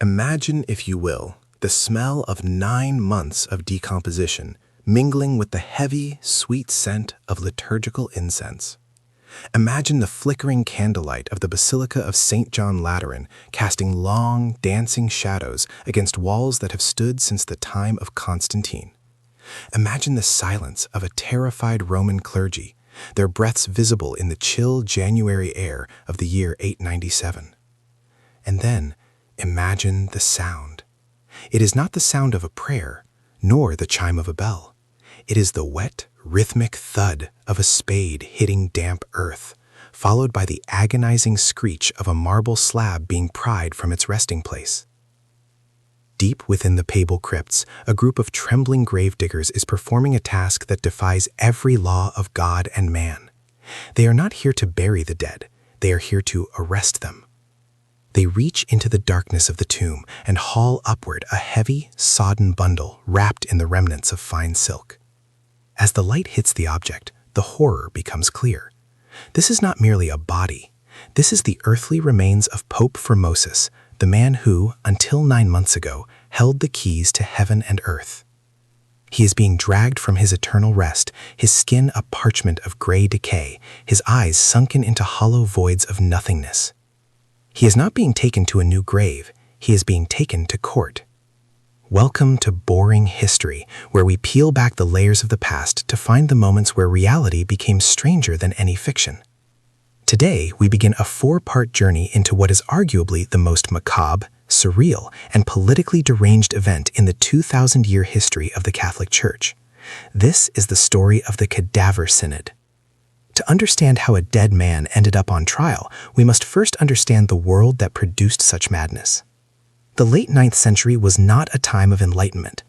Imagine, if you will, the smell of 9 months of decomposition mingling with the heavy, sweet scent of liturgical incense. Imagine the flickering candlelight of the Basilica of St. John Lateran casting long, dancing shadows against walls that have stood since the time of Constantine. Imagine the silence of a terrified Roman clergy, their breaths visible in the chill January air of the year 897. And then, imagine the sound. It is not the sound of a prayer, nor the chime of a bell. It is the wet, rhythmic thud of a spade hitting damp earth, followed by the agonizing screech of a marble slab being pried from its resting place. Deep within the papal crypts, a group of trembling gravediggers is performing a task that defies every law of God and man. They are not here to bury the dead, they are here to arrest them. They reach into the darkness of the tomb and haul upward a heavy, sodden bundle wrapped in the remnants of fine silk. As the light hits the object, the horror becomes clear. This is not merely a body. This is the earthly remains of Pope Formosus, the man who, until 9 months ago, held the keys to heaven and earth. He is being dragged from his eternal rest, his skin a parchment of gray decay, his eyes sunken into hollow voids of nothingness. He is not being taken to a new grave, he is being taken to court. Welcome to boring history, where we peel back the layers of the past to find the moments where reality became stranger than any fiction. Today, we begin a 4-part journey into what is arguably the most macabre, surreal, and politically deranged event in the 2,000-year history of the Catholic Church. This is the story of the Cadaver Synod. To understand how a dead man ended up on trial, we must first understand the world that produced such madness. The late 9th century was not a time of enlightenment.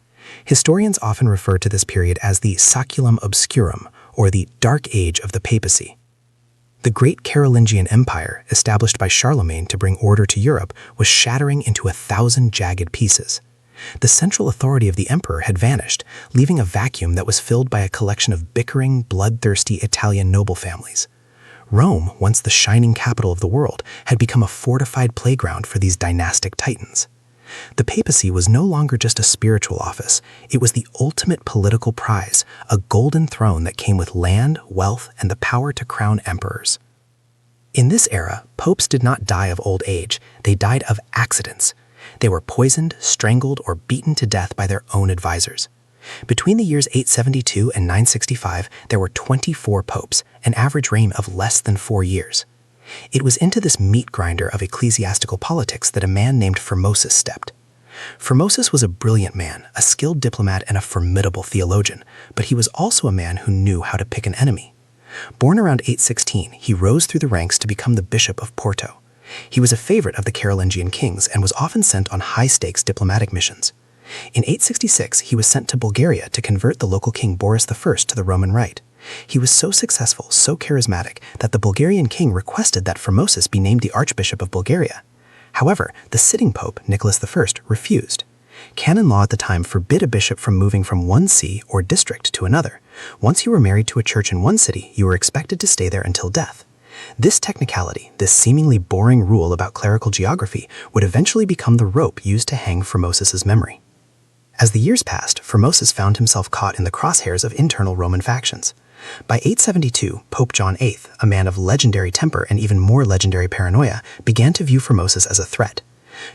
Historians often refer to this period as the Saeculum Obscurum, or the Dark Age of the papacy. The great Carolingian Empire, established by Charlemagne to bring order to Europe, was shattering into 1,000 jagged pieces. The central authority of the emperor had vanished, leaving a vacuum that was filled by a collection of bickering, bloodthirsty Italian noble families. Rome, once the shining capital of the world, had become a fortified playground for these dynastic titans. The papacy was no longer just a spiritual office, it was the ultimate political prize, a golden throne that came with land, wealth, and the power to crown emperors. In this era, popes did not die of old age, they died of accidents. They were poisoned, strangled, or beaten to death by their own advisors. Between the years 872 and 965, there were 24 popes, an average reign of less than 4 years. It was into this meat grinder of ecclesiastical politics that a man named Formosus stepped. Formosus was a brilliant man, a skilled diplomat, and a formidable theologian, but he was also a man who knew how to pick an enemy. Born around 816, he rose through the ranks to become the Bishop of Porto. He was a favorite of the Carolingian kings and was often sent on high-stakes diplomatic missions. In 866, he was sent to Bulgaria to convert the local king Boris I to the Roman Rite. He was so successful, so charismatic, that the Bulgarian king requested that Formosus be named the Archbishop of Bulgaria. However, the sitting pope, Nicholas I, refused. Canon law at the time forbid a bishop from moving from one see or district to another. Once you were married to a church in one city, you were expected to stay there until death. This technicality, this seemingly boring rule about clerical geography, would eventually become the rope used to hang Formosus's memory. As the years passed, Formosus found himself caught in the crosshairs of internal Roman factions. By 872, Pope John VIII, a man of legendary temper and even more legendary paranoia, began to view Formosus as a threat.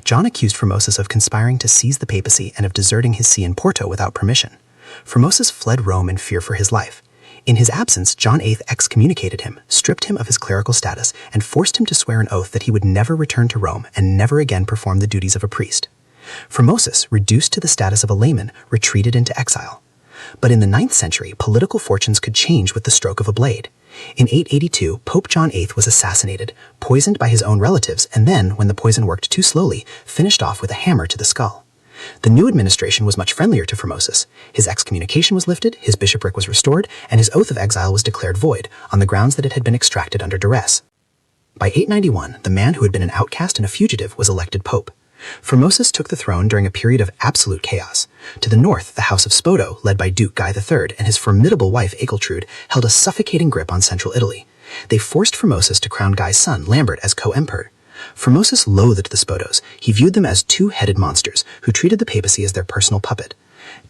John accused Formosus of conspiring to seize the papacy and of deserting his see in Porto without permission. Formosus fled Rome in fear for his life. In his absence, John VIII excommunicated him, stripped him of his clerical status, and forced him to swear an oath that he would never return to Rome and never again perform the duties of a priest. Formosus, reduced to the status of a layman, retreated into exile. But in the 9th century, political fortunes could change with the stroke of a blade. In 882, Pope John VIII was assassinated, poisoned by his own relatives, and then, when the poison worked too slowly, finished off with a hammer to the skull. The new administration was much friendlier to Formosus. His excommunication was lifted, his bishopric was restored, and his oath of exile was declared void, on the grounds that it had been extracted under duress. By 891, the man who had been an outcast and a fugitive was elected pope. Formosus took the throne during a period of absolute chaos. To the north, the house of Spoleto, led by Duke Guy III, and his formidable wife Egeltrude, held a suffocating grip on central Italy. They forced Formosus to crown Guy's son, Lambert, as co-emperor. Formosus loathed the Spoletos. He viewed them as two-headed monsters who treated the papacy as their personal puppet.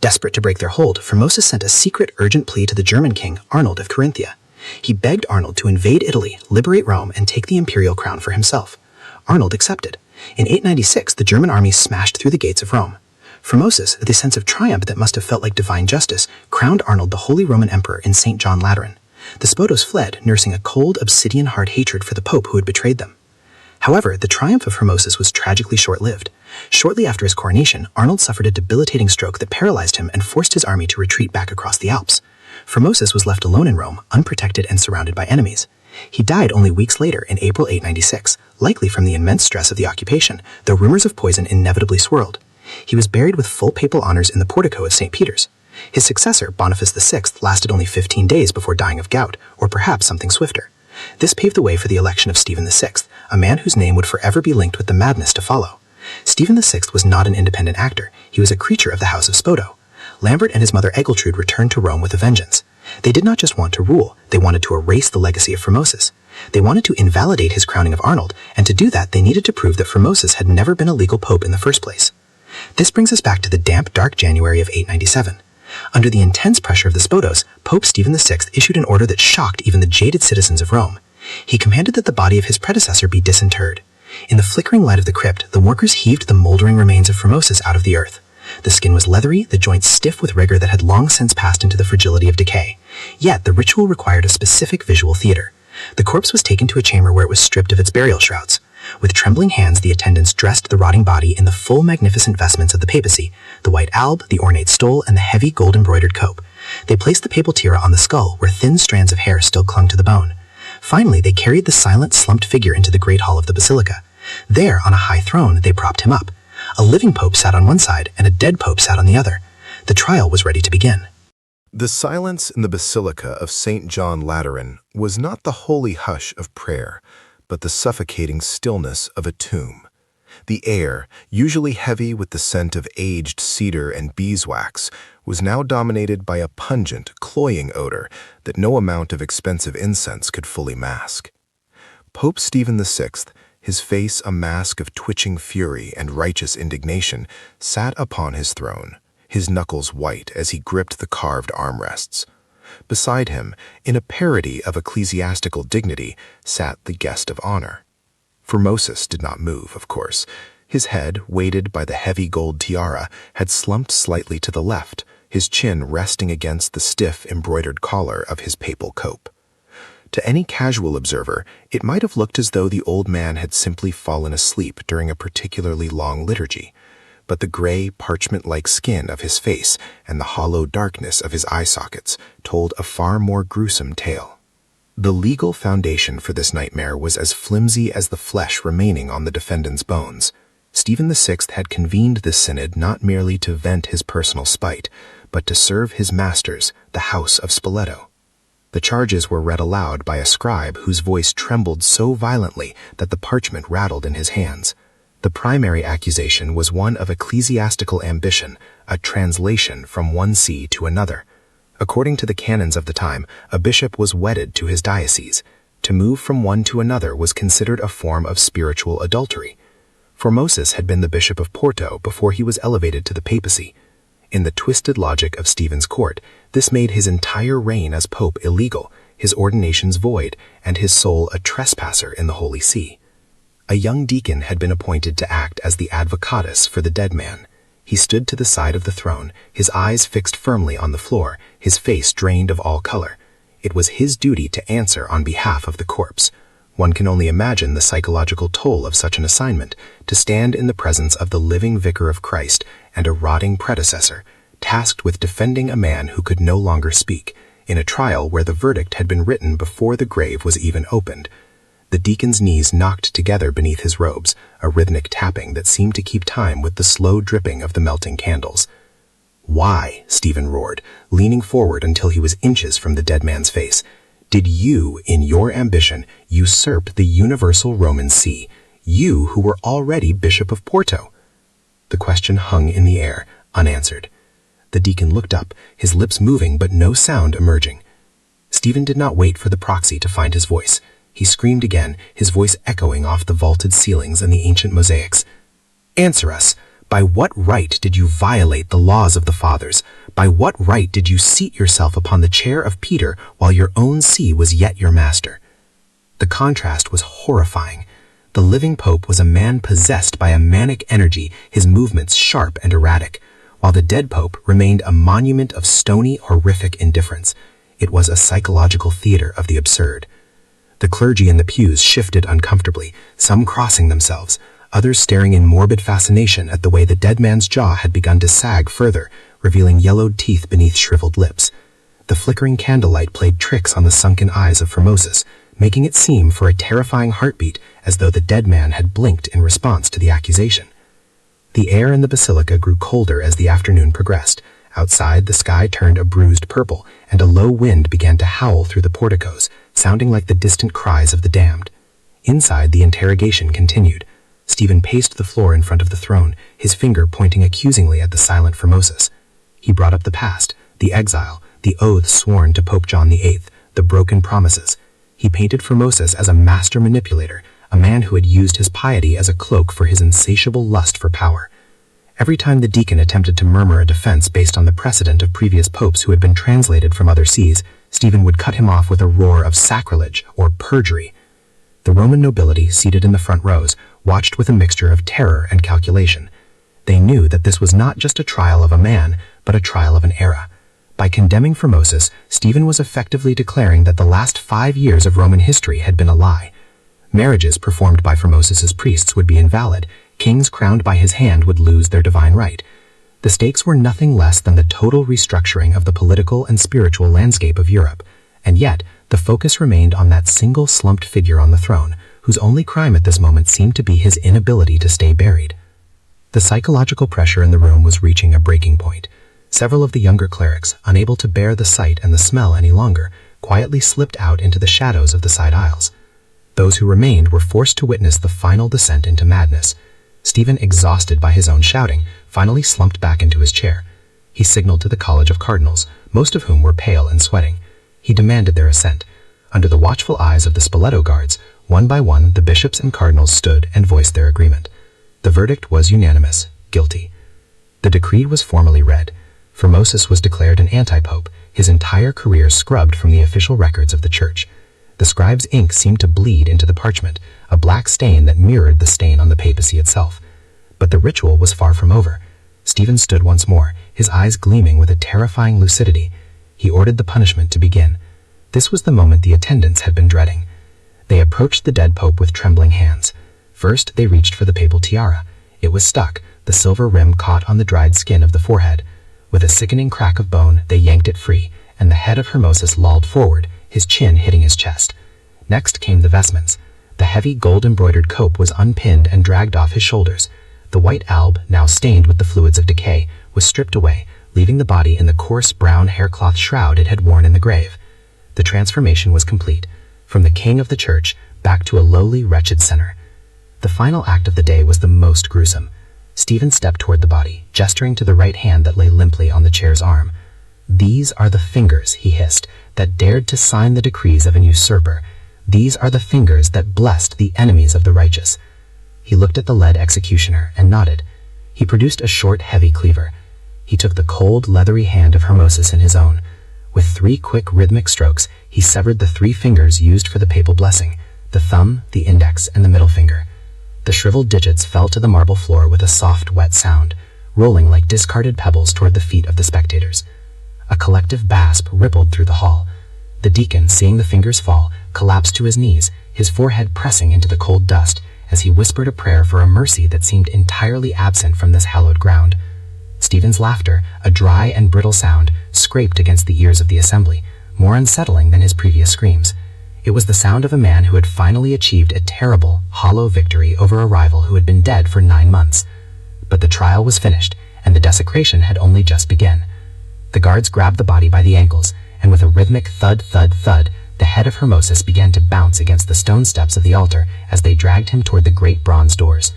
Desperate to break their hold, Formosus sent a secret urgent plea to the German king, Arnold of Carinthia. He begged Arnold to invade Italy, liberate Rome, and take the imperial crown for himself. Arnold accepted. In 896, the German army smashed through the gates of Rome. Formosus, with a sense of triumph that must have felt like divine justice, crowned Arnold the Holy Roman Emperor in St. John Lateran. The Spoletos fled, nursing a cold, obsidian-hard hatred for the Pope who had betrayed them. However, the triumph of Formosus was tragically short-lived. Shortly after his coronation, Arnold suffered a debilitating stroke that paralyzed him and forced his army to retreat back across the Alps. Formosus was left alone in Rome, unprotected and surrounded by enemies. He died only weeks later in April 896, likely from the immense stress of the occupation, though rumors of poison inevitably swirled. He was buried with full papal honors in the portico of St. Peter's. His successor, Boniface VI, lasted only 15 days before dying of gout, or perhaps something swifter. This paved the way for the election of Stephen VI, a man whose name would forever be linked with the madness to follow. Stephen VI was not an independent actor. He was a creature of the House of Spoleto. Lambert and his mother Egiltrude returned to Rome with a vengeance. They did not just want to rule, they wanted to erase the legacy of Formosus. They wanted to invalidate his crowning of Arnold, and to do that they needed to prove that Formosus had never been a legal pope in the first place. This brings us back to the damp, dark January of 897. Under the intense pressure of the Spoletos, Pope Stephen VI issued an order that shocked even the jaded citizens of Rome. He commanded that the body of his predecessor be disinterred. In the flickering light of the crypt, the workers heaved the moldering remains of Formosus out of the earth. The skin was leathery, the joints stiff with rigor that had long since passed into the fragility of decay. Yet the ritual required a specific visual theater. The corpse was taken to a chamber where it was stripped of its burial shrouds. With trembling hands, the attendants dressed the rotting body in the full magnificent vestments of the papacy, the white alb, the ornate stole, and the heavy gold-embroidered cope. They placed the papal tiara on the skull, where thin strands of hair still clung to the bone. Finally, they carried the silent, slumped figure into the great hall of the basilica. There, on a high throne, they propped him up. A living pope sat on one side, and a dead pope sat on the other. The trial was ready to begin. The silence in the Basilica of St. John Lateran was not the holy hush of prayer, but the suffocating stillness of a tomb. The air, usually heavy with the scent of aged cedar and beeswax, was now dominated by a pungent, cloying odor that no amount of expensive incense could fully mask. Pope Stephen VI, his face a mask of twitching fury and righteous indignation, sat upon his throne, his knuckles white as he gripped the carved armrests. Beside him, in a parody of ecclesiastical dignity, sat the guest of honor. Formosus did not move, of course. His head, weighted by the heavy gold tiara, had slumped slightly to the left, his chin resting against the stiff embroidered collar of his papal cope. To any casual observer, it might have looked as though the old man had simply fallen asleep during a particularly long liturgy, but the gray, parchment-like skin of his face and the hollow darkness of his eye sockets told a far more gruesome tale. The legal foundation for this nightmare was as flimsy as the flesh remaining on the defendant's bones. Stephen VI had convened this synod not merely to vent his personal spite, but to serve his masters, the House of Spoleto. The charges were read aloud by a scribe whose voice trembled so violently that the parchment rattled in his hands. The primary accusation was one of ecclesiastical ambition, a translation from one see to another. According to the canons of the time, a bishop was wedded to his diocese. To move from one to another was considered a form of spiritual adultery. Formosus had been the bishop of Porto before he was elevated to the papacy. In the twisted logic of Stephen's court, this made his entire reign as pope illegal, his ordinations void, and his soul a trespasser in the Holy See. A young deacon had been appointed to act as the advocatus for the dead man. He stood to the side of the throne, his eyes fixed firmly on the floor, his face drained of all color. It was his duty to answer on behalf of the corpse. One can only imagine the psychological toll of such an assignment, to stand in the presence of the living vicar of Christ and a rotting predecessor, tasked with defending a man who could no longer speak, in a trial where the verdict had been written before the grave was even opened. The deacon's knees knocked together beneath his robes, a rhythmic tapping that seemed to keep time with the slow dripping of the melting candles. "Why?" Stephen roared, leaning forward until he was inches from the dead man's face. "Did you, in your ambition, usurp the universal Roman see, you who were already Bishop of Porto?" The question hung in the air, unanswered. The deacon looked up, his lips moving but no sound emerging. Stephen did not wait for the proxy to find his voice. He screamed again, his voice echoing off the vaulted ceilings and the ancient mosaics. "Answer us! By what right did you violate the laws of the fathers? By what right did you seat yourself upon the chair of Peter while your own see was yet your master?" The contrast was horrifying. The living pope was a man possessed by a manic energy, his movements sharp and erratic, while the dead pope remained a monument of stony, horrific indifference. It was a psychological theater of the absurd. The clergy in the pews shifted uncomfortably, some crossing themselves, others staring in morbid fascination at the way the dead man's jaw had begun to sag further, revealing yellowed teeth beneath shriveled lips. The flickering candlelight played tricks on the sunken eyes of Formosus, making it seem for a terrifying heartbeat as though the dead man had blinked in response to the accusation. The air in the basilica grew colder as the afternoon progressed. Outside, the sky turned a bruised purple, and a low wind began to howl through the porticos, sounding like the distant cries of the damned. Inside, the interrogation continued. Stephen paced the floor in front of the throne, his finger pointing accusingly at the silent Formosus. He brought up the past, the exile, the oaths sworn to Pope John VIII, the broken promises. He painted Formosus as a master manipulator, a man who had used his piety as a cloak for his insatiable lust for power. Every time the deacon attempted to murmur a defense based on the precedent of previous popes who had been translated from other sees, Stephen would cut him off with a roar of sacrilege or perjury. The Roman nobility, seated in the front rows, watched with a mixture of terror and calculation. They knew that this was not just a trial of a man, but a trial of an era. By condemning Formosus, Stephen was effectively declaring that the last 5 years of Roman history had been a lie. Marriages performed by Formosus's priests would be invalid, kings crowned by his hand would lose their divine right. The stakes were nothing less than the total restructuring of the political and spiritual landscape of Europe, and yet the focus remained on that single slumped figure on the throne, whose only crime at this moment seemed to be his inability to stay buried. The psychological pressure in the room was reaching a breaking point. Several of the younger clerics, unable to bear the sight and the smell any longer, quietly slipped out into the shadows of the side aisles. Those who remained were forced to witness the final descent into madness. Stephen, exhausted by his own shouting, finally slumped back into his chair. He signaled to the College of Cardinals, most of whom were pale and sweating. He demanded their assent. Under the watchful eyes of the Spoleto guards, one by one the bishops and cardinals stood and voiced their agreement. The verdict was unanimous: guilty. The decree was formally read. Formosus was declared an anti-pope, his entire career scrubbed from the official records of the Church. The scribe's ink seemed to bleed into the parchment, a black stain that mirrored the stain on the papacy itself. But the ritual was far from over. Stephen stood once more, his eyes gleaming with a terrifying lucidity. He ordered the punishment to begin. This was the moment the attendants had been dreading. They approached the dead pope with trembling hands. First, they reached for the papal tiara. It was stuck, the silver rim caught on the dried skin of the forehead. With a sickening crack of bone, they yanked it free, and the head of Formosus lolled forward, his chin hitting his chest. Next came the vestments. The heavy gold-embroidered cope was unpinned and dragged off his shoulders. The white alb, now stained with the fluids of decay, was stripped away, leaving the body in the coarse brown haircloth shroud it had worn in the grave. The transformation was complete, from the king of the church back to a lowly, wretched sinner. The final act of the day was the most gruesome. Stephen stepped toward the body, gesturing to the right hand that lay limply on the chair's arm. "These are the fingers," he hissed, "that dared to sign the decrees of an usurper. These are the fingers that blessed the enemies of the righteous." He looked at the lead executioner and nodded. He produced a short, heavy cleaver. He took the cold, leathery hand of Formosus in his own. With 3 quick, rhythmic strokes, he severed the 3 fingers used for the papal blessing, the thumb, the index, and the middle finger. The shriveled digits fell to the marble floor with a soft, wet sound, rolling like discarded pebbles toward the feet of the spectators. A collective gasp rippled through the hall. The deacon, seeing the fingers fall, collapsed to his knees, his forehead pressing into the cold dust, as he whispered a prayer for a mercy that seemed entirely absent from this hallowed ground. Stephen's laughter, a dry and brittle sound, scraped against the ears of the assembly, more unsettling than his previous screams. It was the sound of a man who had finally achieved a terrible, hollow victory over a rival who had been dead for 9 months. But the trial was finished, and the desecration had only just begun. The guards grabbed the body by the ankles, and with a rhythmic thud, thud, thud, the head of Formosus began to bounce against the stone steps of the altar as they dragged him toward the great bronze doors.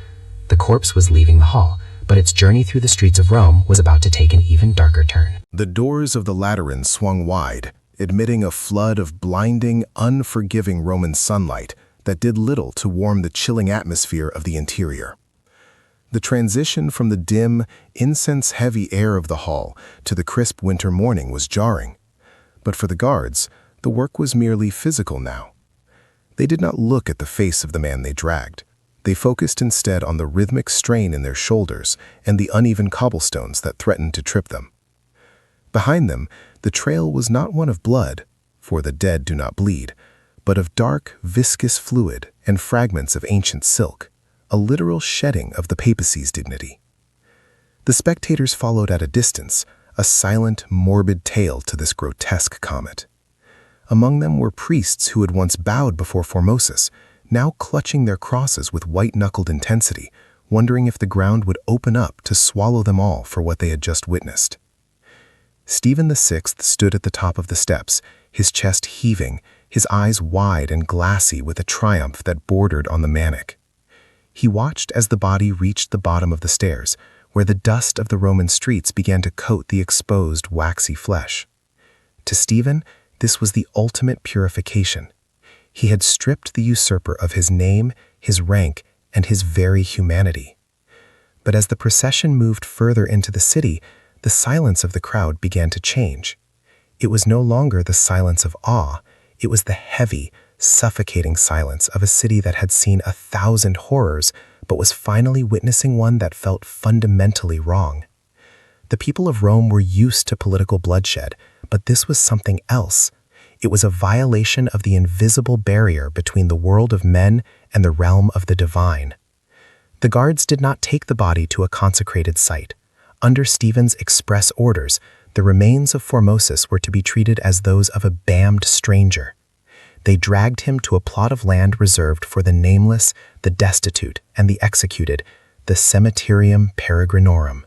The corpse was leaving the hall, but its journey through the streets of Rome was about to take an even darker turn. The doors of the Lateran swung wide, admitting a flood of blinding, unforgiving Roman sunlight that did little to warm the chilling atmosphere of the interior. The transition from the dim, incense-heavy air of the hall to the crisp winter morning was jarring. But for the guards, the work was merely physical now. They did not look at the face of the man they dragged. They focused instead on the rhythmic strain in their shoulders and the uneven cobblestones that threatened to trip them. Behind them, the trail was not one of blood, for the dead do not bleed, but of dark, viscous fluid and fragments of ancient silk, a literal shedding of the papacy's dignity. The spectators followed at a distance, a silent, morbid tale to this grotesque comet. Among them were priests who had once bowed before Formosus, now clutching their crosses with white-knuckled intensity, wondering if the ground would open up to swallow them all for what they had just witnessed. Stephen VI stood at the top of the steps, his chest heaving, his eyes wide and glassy with a triumph that bordered on the manic. He watched as the body reached the bottom of the stairs, where the dust of the Roman streets began to coat the exposed, waxy flesh. To Stephen, this was the ultimate purification. He had stripped the usurper of his name, his rank, and his very humanity. But as the procession moved further into the city, the silence of the crowd began to change. It was no longer the silence of awe, it was the heavy, suffocating silence of a city that had seen 1,000 horrors, but was finally witnessing one that felt fundamentally wrong. The people of Rome were used to political bloodshed, but this was something else. It was a violation of the invisible barrier between the world of men and the realm of the divine. The guards did not take the body to a consecrated site. Under Stephen's express orders, the remains of Formosus were to be treated as those of a damned stranger. They dragged him to a plot of land reserved for the nameless, the destitute, and the executed, the Cemeterium Peregrinorum.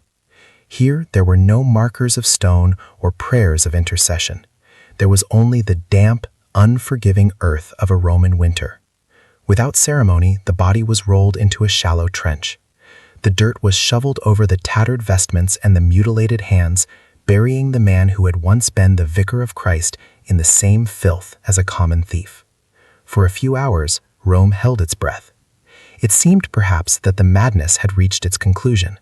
Here there were no markers of stone or prayers of intercession. There was only the damp, unforgiving earth of a Roman winter. Without ceremony, the body was rolled into a shallow trench. The dirt was shoveled over the tattered vestments and the mutilated hands, burying the man who had once been the vicar of Christ in the same filth as a common thief. For a few hours, Rome held its breath. It seemed perhaps that the madness had reached its conclusion.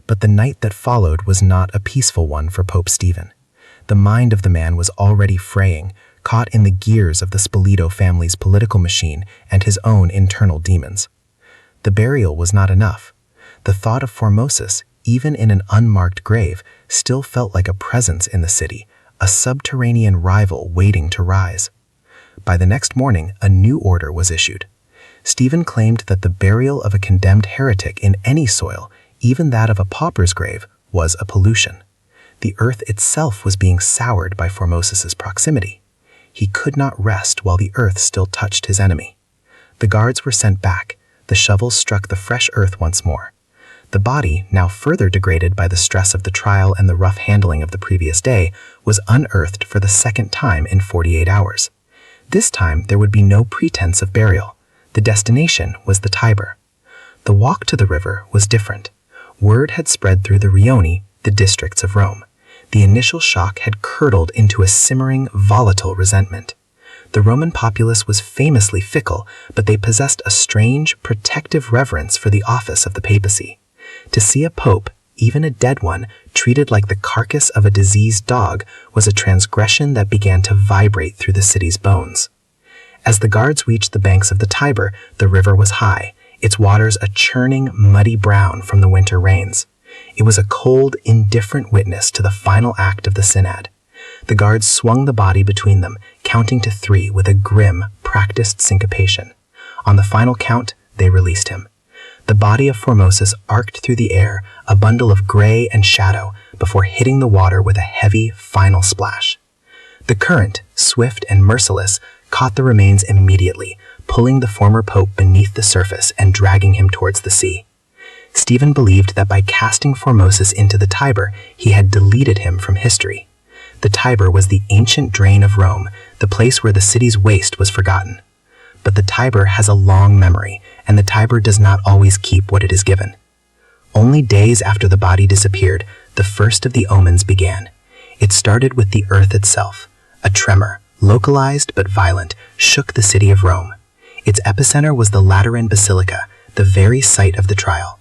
But the night that followed was not a peaceful one for Pope Stephen. The mind of the man was already fraying, caught in the gears of the Spoleto family's political machine and his own internal demons. The burial was not enough. The thought of Formosus, even in an unmarked grave, still felt like a presence in the city, a subterranean rival waiting to rise. By the next morning, a new order was issued. Stephen claimed that the burial of a condemned heretic in any soil, even that of a pauper's grave, was a pollution. The earth itself was being soured by Formosus's proximity. He could not rest while the earth still touched his enemy. The guards were sent back. The shovels struck the fresh earth once more. The body, now further degraded by the stress of the trial and the rough handling of the previous day, was unearthed for the second time in 48 hours. This time there would be no pretense of burial. The destination was the Tiber. The walk to the river was different. Word had spread through the Rioni, the districts of Rome. The initial shock had curdled into a simmering, volatile resentment. The Roman populace was famously fickle, but they possessed a strange, protective reverence for the office of the papacy. To see a pope, even a dead one, treated like the carcass of a diseased dog was a transgression that began to vibrate through the city's bones. As the guards reached the banks of the Tiber, the river was high, its waters a churning, muddy brown from the winter rains. It was a cold, indifferent witness to the final act of the synod. The guards swung the body between them, counting to 3 with a grim, practiced syncopation. On the final count, they released him. The body of Formosus arced through the air, a bundle of gray and shadow, before hitting the water with a heavy, final splash. The current, swift and merciless, caught the remains immediately, pulling the former pope beneath the surface and dragging him towards the sea. Stephen believed that by casting Formosus into the Tiber, he had deleted him from history. The Tiber was the ancient drain of Rome, the place where the city's waste was forgotten. But the Tiber has a long memory, and the Tiber does not always keep what it is given. Only days after the body disappeared, the first of the omens began. It started with the earth itself, A tremor, localized but violent, shook the city of Rome. Its epicenter was the Lateran Basilica, the very site of the trial.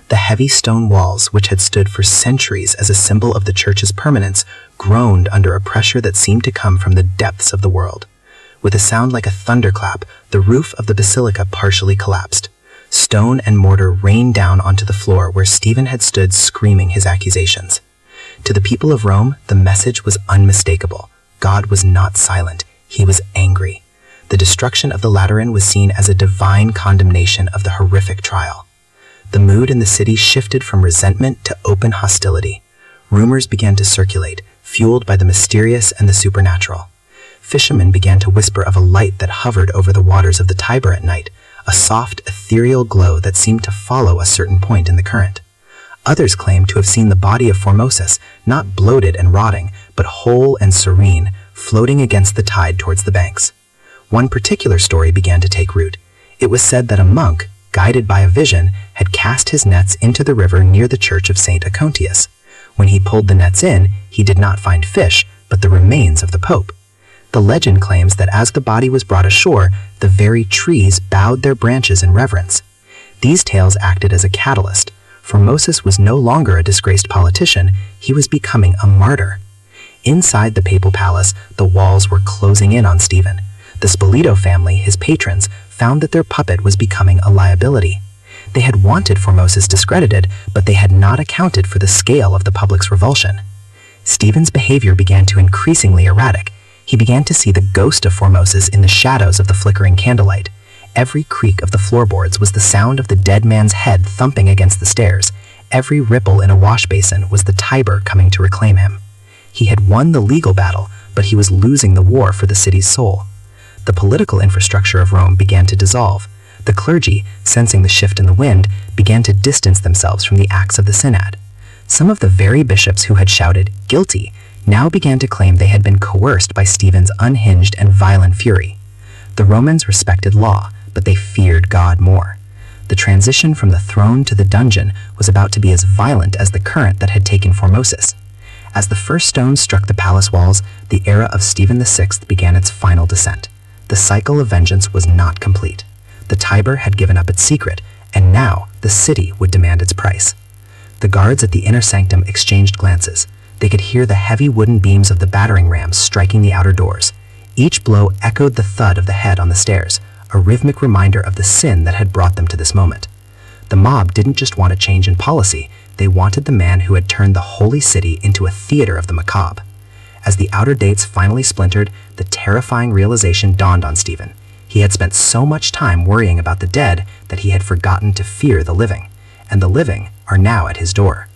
The heavy stone walls, which had stood for centuries as a symbol of the church's permanence, groaned under a pressure that seemed to come from the depths of the world. With a sound like a thunderclap, the roof of the basilica partially collapsed. Stone and mortar rained down onto the floor where Stephen had stood screaming his accusations. To the people of Rome, the message was unmistakable. God was not silent. He was angry. The destruction of the Lateran was seen as a divine condemnation of the horrific trial. The mood in the city shifted from resentment to open hostility. Rumors began to circulate, fueled by the mysterious and the supernatural. Fishermen began to whisper of a light that hovered over the waters of the Tiber at night, a soft, ethereal glow that seemed to follow a certain point in the current. Others claimed to have seen the body of Formosus, not bloated and rotting, but whole and serene, floating against the tide towards the banks. One particular story began to take root. It was said that a monk, guided by a vision, had cast his nets into the river near the church of St. Acontius. When he pulled the nets in, he did not find fish, but the remains of the Pope. The legend claims that as the body was brought ashore, the very trees bowed their branches in reverence. These tales acted as a catalyst. Formosus was no longer a disgraced politician, he was becoming a martyr. Inside the papal palace, the walls were closing in on Stephen. The Spoleto family, his patrons, found that their puppet was becoming a liability. They had wanted Formosus discredited, but they had not accounted for the scale of the public's revulsion. Stephen's behavior began to increasingly erratic. He began to see the ghost of Formosus in the shadows of the flickering candlelight. Every creak of the floorboards was the sound of the dead man's head thumping against the stairs. Every ripple in a wash basin was the Tiber coming to reclaim him. He had won the legal battle, but he was losing the war for the city's soul. The political infrastructure of Rome began to dissolve. The clergy, sensing the shift in the wind, began to distance themselves from the acts of the synod. Some of the very bishops who had shouted, "Guilty," now began to claim they had been coerced by Stephen's unhinged and violent fury. The Romans respected law, but they feared God more. The transition from the throne to the dungeon was about to be as violent as the current that had taken Formosus. As the first stones struck the palace walls, the era of Stephen VI began its final descent. The cycle of vengeance was not complete. The Tiber had given up its secret, and now the city would demand its price. The guards at the inner sanctum exchanged glances. They could hear the heavy wooden beams of the battering rams striking the outer doors. Each blow echoed the thud of the head on the stairs, a rhythmic reminder of the sin that had brought them to this moment. The mob didn't just want a change in policy, they wanted the man who had turned the holy city into a theater of the macabre. As the outer dates finally splintered, the terrifying realization dawned on Stephen. He had spent so much time worrying about the dead that he had forgotten to fear the living, and the living are now at his door.